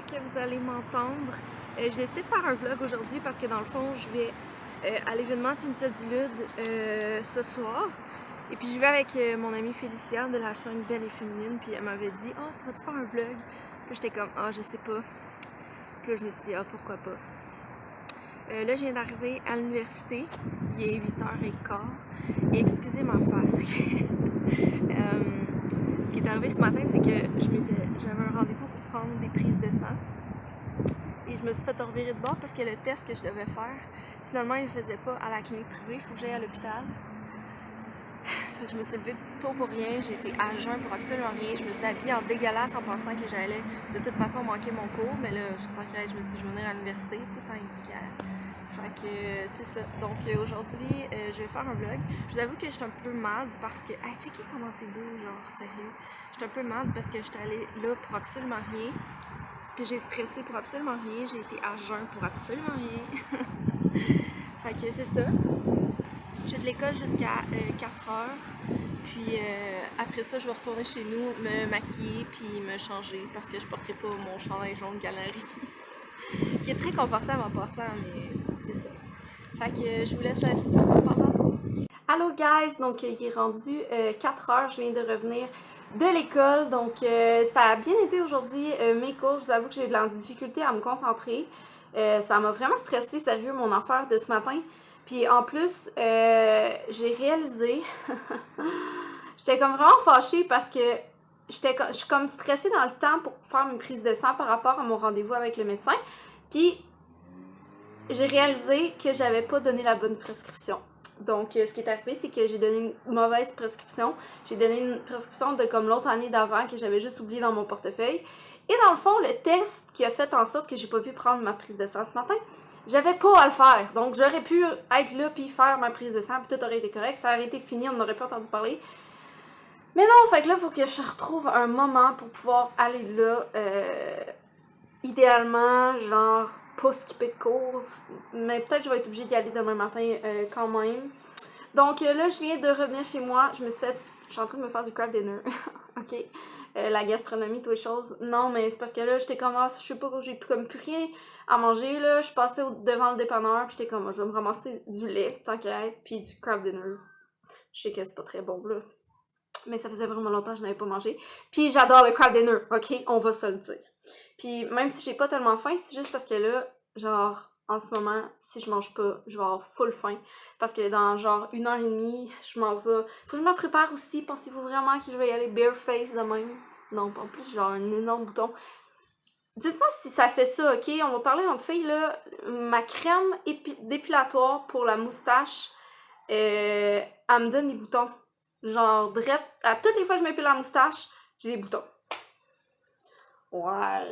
que vous allez m'entendre. J'ai décidé de faire un vlog aujourd'hui parce que dans le fond, je vais à l'événement Cynthia Dulude ce soir. Et puis je vais avec mon amie Félicia de la chaîne Belle et Féminine. Puis elle m'avait dit « Oh, tu vas-tu faire un vlog? » Puis j'étais comme « Ah, je sais pas. » Puis là, je me suis dit « Ah, pourquoi pas. » Là, je viens d'arriver à l'université. Il est 8h15. Et excusez ma face, ok? Ce qui est arrivé ce matin, c'est que j'avais un rendez-vous pour prendre des prises de sang. Et je me suis fait revirer de bord parce que le test que je devais faire, finalement, il ne le faisait pas à la clinique privée. Il faut que j'aille à l'hôpital. Fait que je me suis levée tôt pour rien. J'ai été à jeun pour absolument rien. Je me suis habillée en dégueulasse en pensant que j'allais de toute façon manquer mon cours. Mais là, tant qu'à je me suis dit, je vais venir à l'université, tu sais, tant qu'à... Fait que c'est ça. Donc aujourd'hui, je vais faire un vlog. Je vous avoue que je suis un peu mad parce que... Hey, checkez comment c'est beau, genre, sérieux. Je suis un peu mad parce que je suis allée là pour absolument rien. Puis j'ai stressé pour absolument rien. J'ai été à jeun pour absolument rien. Fait que c'est ça. Je suis de l'école jusqu'à 4h. Puis après ça, je vais retourner chez nous, me maquiller puis me changer parce que je porterai pas mon chandail jaune galerie. Qui est très confortable en passant, mais c'est ça. Fait que je vous laisse là-dessus pour ça pendant tantôt. Allô guys, donc il est rendu 4h, je viens de revenir de l'école, donc ça a bien été aujourd'hui mes cours. Je vous avoue que j'ai eu de la difficulté à me concentrer. Ça m'a vraiment stressé, sérieux, mon affaire de ce matin. Puis en plus, j'ai réalisé, j'étais comme vraiment fâchée parce que je suis comme stressée dans le temps pour faire une prise de sang par rapport à mon rendez-vous avec le médecin. Puis, j'ai réalisé que j'avais pas donné la bonne prescription. Donc, ce qui est arrivé, c'est que j'ai donné une mauvaise prescription. J'ai donné une prescription de comme l'autre année d'avant que j'avais juste oublié dans mon portefeuille. Et dans le fond, le test qui a fait en sorte que j'ai pas pu prendre ma prise de sang ce matin, j'avais pas à le faire. Donc, j'aurais pu être là puis faire ma prise de sang puis tout aurait été correct. Ça aurait été fini, on n'aurait pas entendu parler. Mais non, fait que là, il faut que je retrouve un moment pour pouvoir aller là. Idéalement, genre, pas skipper de cours. Mais peut-être que je vais être obligée d'y aller demain matin quand même. Donc là, je viens de revenir chez moi. Je suis en train de me faire du craft dinner. OK. La gastronomie, toutes les choses. Non, mais c'est parce que là, j'étais comme, je sais pas, j'ai comme plus rien à manger, là. Je suis passée devant le dépanneur, puis j'étais comme, je vais me ramasser du lait, tant qu'à être, puis du craft dinner. Je sais que c'est pas très bon, là. Mais ça faisait vraiment longtemps que je n'avais pas mangé. Puis j'adore le craft dinner, OK? On va se le dire. Puis même si j'ai pas tellement faim, c'est juste parce que là, genre, en ce moment, si je mange pas, je vais avoir full faim. Parce que dans genre 1h30, je m'en vais. Faut que je me prépare aussi. Pensez-vous vraiment que je vais y aller bareface de même? Non, en plus, genre un énorme bouton. Dites-moi si ça fait ça, OK? On va parler entre filles, là. Ma crème dépilatoire pour la moustache, elle me donne des boutons. Genre, drette, à toutes les fois que je m'épile la moustache, j'ai des boutons. Ouais.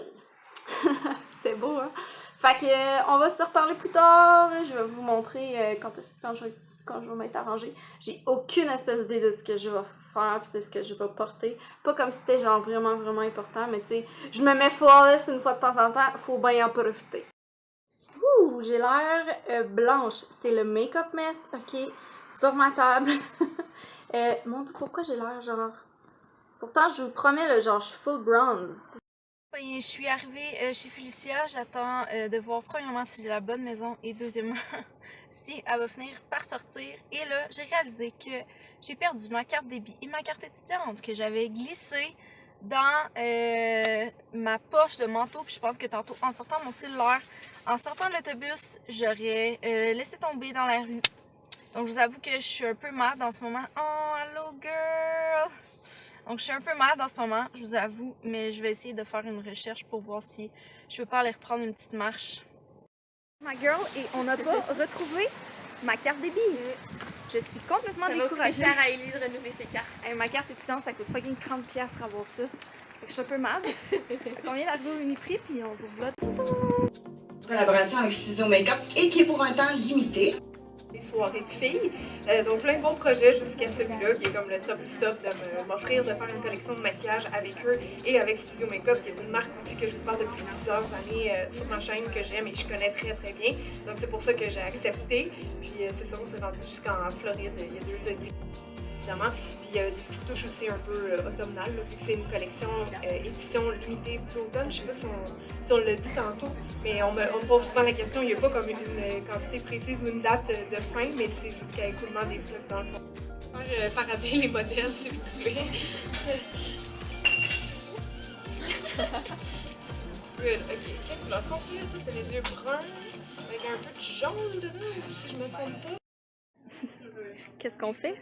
C'était beau, hein? Fait que, on va se reparler plus tard. Je vais vous montrer quand je vais m'être arrangée. J'ai aucune espèce d'idée de ce que je vais faire pis de ce que je vais porter. Pas comme si c'était genre vraiment, vraiment important, mais tu sais, je me mets flawless une fois de temps en temps. Faut bien en profiter. Ouh, j'ai l'air blanche. C'est le Make-up Mess, OK? Sur ma table. Mon Dieu, pourquoi j'ai l'air genre... Pourtant, je vous promets, là, genre, je suis full bronze. Ben, je suis arrivée chez Félicia. J'attends de voir premièrement si j'ai la bonne maison et deuxièmement si elle va finir par sortir. Et là, j'ai réalisé que j'ai perdu ma carte débit et ma carte étudiante que j'avais glissée dans ma poche de manteau. Puis je pense que tantôt, en sortant mon cellulaire, en sortant de l'autobus, j'aurais laissé tomber dans la rue. Donc, je vous avoue que je suis un peu mad en ce moment. Oh, hello girl! Donc, je suis un peu mad en ce moment, je vous avoue, mais je vais essayer de faire une recherche pour voir si je peux pas aller reprendre une petite marche. Ma girl, et on n'a pas retrouvé ma carte débit. Je suis complètement découragée. Ça va coûter cher à Ellie de renouveler ses cartes. Ma carte étudiante, ça coûte fucking 30$ à avoir ça. Fait que je suis un peu mad. On vient d'arriver au Uniprix, puis on vous vlog. Collaboration avec Studio Makeup et qui est pour un temps limité. Des soirées de filles, donc plein de bons projets jusqu'à celui-là qui est comme le top du top de m'offrir de faire une collection de maquillage avec eux et avec Studio Makeup qui est une marque aussi que je vous parle depuis plusieurs années sur ma chaîne que j'aime et que je connais très très bien, donc c'est pour ça que j'ai accepté, puis c'est ça, on s'est rendu jusqu'en Floride il y a 2 ans évidemment, Puis il y a des petites touches aussi un peu automnales, là, vu que c'est une collection édition limitée d'automne. Je sais pas si on l'a dit tantôt, mais on me pose souvent la question, il n'y a pas comme une quantité précise ou une date de fin, mais c'est jusqu'à écoulement des stocks dans le fond. Faire parader les modèles, s'il vous plaît. Good, ok. Quelle couleur complète? T'as les yeux bruns, avec un peu de jaune dedans, si je me trompe pas. Qu'est-ce qu'on fait?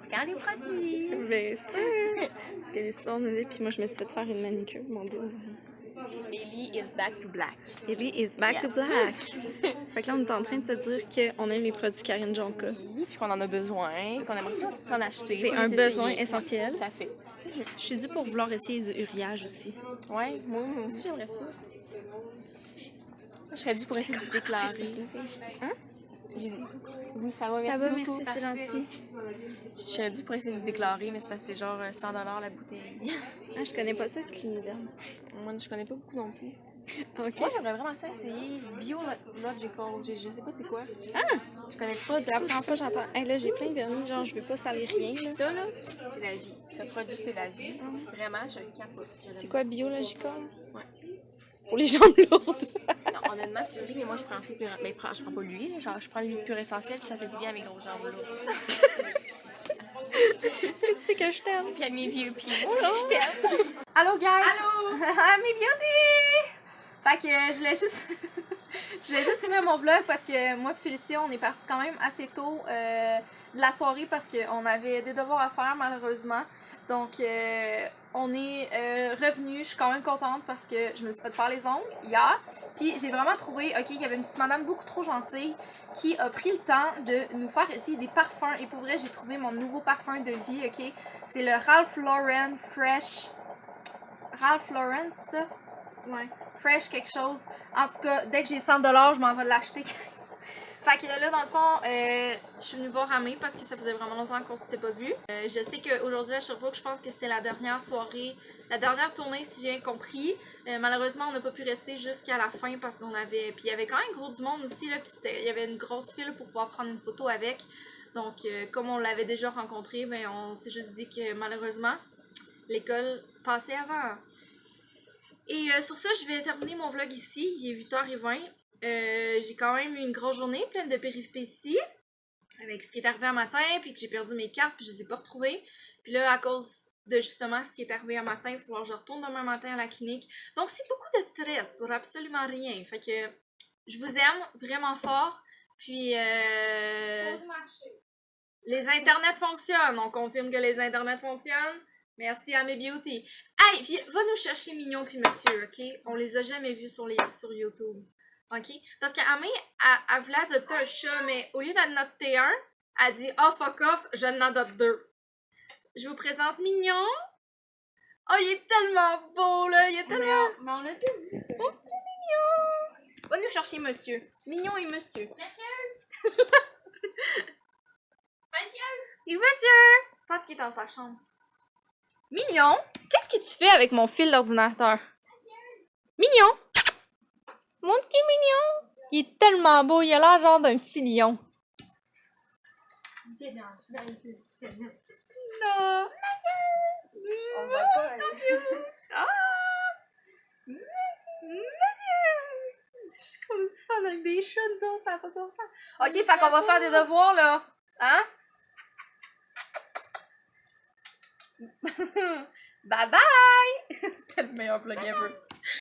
Regarde les produits! Ben, ça! Parce que l'histoire nous dit, puis moi, je me suis fait faire une manicure, mon Dieu. Ellie is back to black. Ellie is back to black! Fait que là, on est en train de se dire qu'on aime les produits Karine Jonka. Oui, puis qu'on en a besoin, qu'on aimerait ça s'en acheter. C'est qu'on un les besoin essayer. essentiel. Tout à fait. Je suis due pour vouloir essayer du uriage aussi. Ouais, moi aussi j'aimerais ça. Je serais due pour essayer de déclarer. Hein? J'ai dit. Oui, ça va, merci Ça va, beaucoup. merci, c'est gentil. Je serais due pour essayer de déclarer, mais c'est parce que c'est genre 100$ la bouteille. Ah, je connais pas ça, Cliniderm. Moi, je connais pas beaucoup non plus. Ok. Moi, j'aimerais vraiment ça essayer Biological. Je sais pas c'est quoi. Ah! Je connais pas du C'est la tout. première fois que j'entends. Hey, là, j'ai plein de vernis, genre, je veux pas salir rien, là. Ça, là, c'est la vie. Ce produit, c'est la vie. Vraiment, je capote. C'est quoi, biological? Ouais. Pour les jambes lourdes. Non, honnêtement, tu ris, mais moi, je prends ça. Mais je prends pas lui. Là. Genre, je prends l'huile pure essentielle, puis ça fait du bien à mes grosses jambes lourdes. Tu sais que je t'aime. Puis à mes vieux pieds. Moi aussi, je t'aime. Allô, guys! Allô! Mes beauty! Fait que je voulais juste... je voulais juste finir mon vlog parce que moi et Félicia, on est partis quand même assez tôt de la soirée parce qu'on avait des devoirs à faire, malheureusement. Donc, on est revenus. Je suis quand même contente parce que je me suis fait faire les ongles hier. Puis, j'ai vraiment trouvé, OK, il y avait une petite madame beaucoup trop gentille qui a pris le temps de nous faire essayer des parfums. Et pour vrai, j'ai trouvé mon nouveau parfum de vie, OK? C'est le Ralph Lauren Fresh... Ralph Lauren, c'est ça? Ouais. Fresh quelque chose. En tout cas, dès que j'ai 100$, je m'en vais l'acheter. Fait que là, dans le fond, je suis venue voir Amé parce que ça faisait vraiment longtemps qu'on s'était pas vu. Je sais qu'aujourd'hui à Sherbrooke, je pense que c'était la dernière soirée, la dernière tournée, si j'ai bien compris. Malheureusement, on n'a pas pu rester jusqu'à la fin parce qu'on avait... Puis il y avait quand même gros du monde aussi, là, puis il y avait une grosse file pour pouvoir prendre une photo avec. Donc, comme on l'avait déjà rencontré, ben, on s'est juste dit que malheureusement, l'école passait avant. Et sur ça, je vais terminer mon vlog ici. Il est 8h20. J'ai quand même eu une grosse journée pleine de péripéties avec ce qui est arrivé un matin, puis que j'ai perdu mes cartes, puis je les ai pas retrouvées. Puis là, à cause de justement ce qui est arrivé un matin, il va falloir que je retourne demain matin à la clinique. Donc, c'est beaucoup de stress pour absolument rien. Fait que je vous aime vraiment fort. Puis, les internets fonctionnent. On confirme que les internets fonctionnent. Merci à mes beauty. Hey, va nous chercher Mignon puis Monsieur, OK? On les a jamais vus sur YouTube. OK? Parce qu'Amé, elle voulait adopter un chat, mais au lieu d'en adopter un, elle dit « Oh, fuck off, je n'en adopte deux. » Je vous présente Mignon. Oh, il est tellement beau, là! Il est tellement... Mais on a tout vu ça. Oh, petit Mignon! Va nous chercher Monsieur. Mignon et Monsieur. Monsieur! Monsieur! Et Monsieur! Je pense qu'il est dans ta chambre. Mignon, qu'est-ce que tu fais avec mon fil d'ordinateur? Mignon! Mon petit Mignon! Il est tellement beau, il a l'air genre d'un petit lion. Non! On va pas aller. Ah! Monsieur! C'est qu'on a du fun avec des chats, nous autres, ça n'a pas de bon sens. Ok, fait qu'on va faire des devoirs, là. Hein? Bye bye! C'était le meilleur plug ever.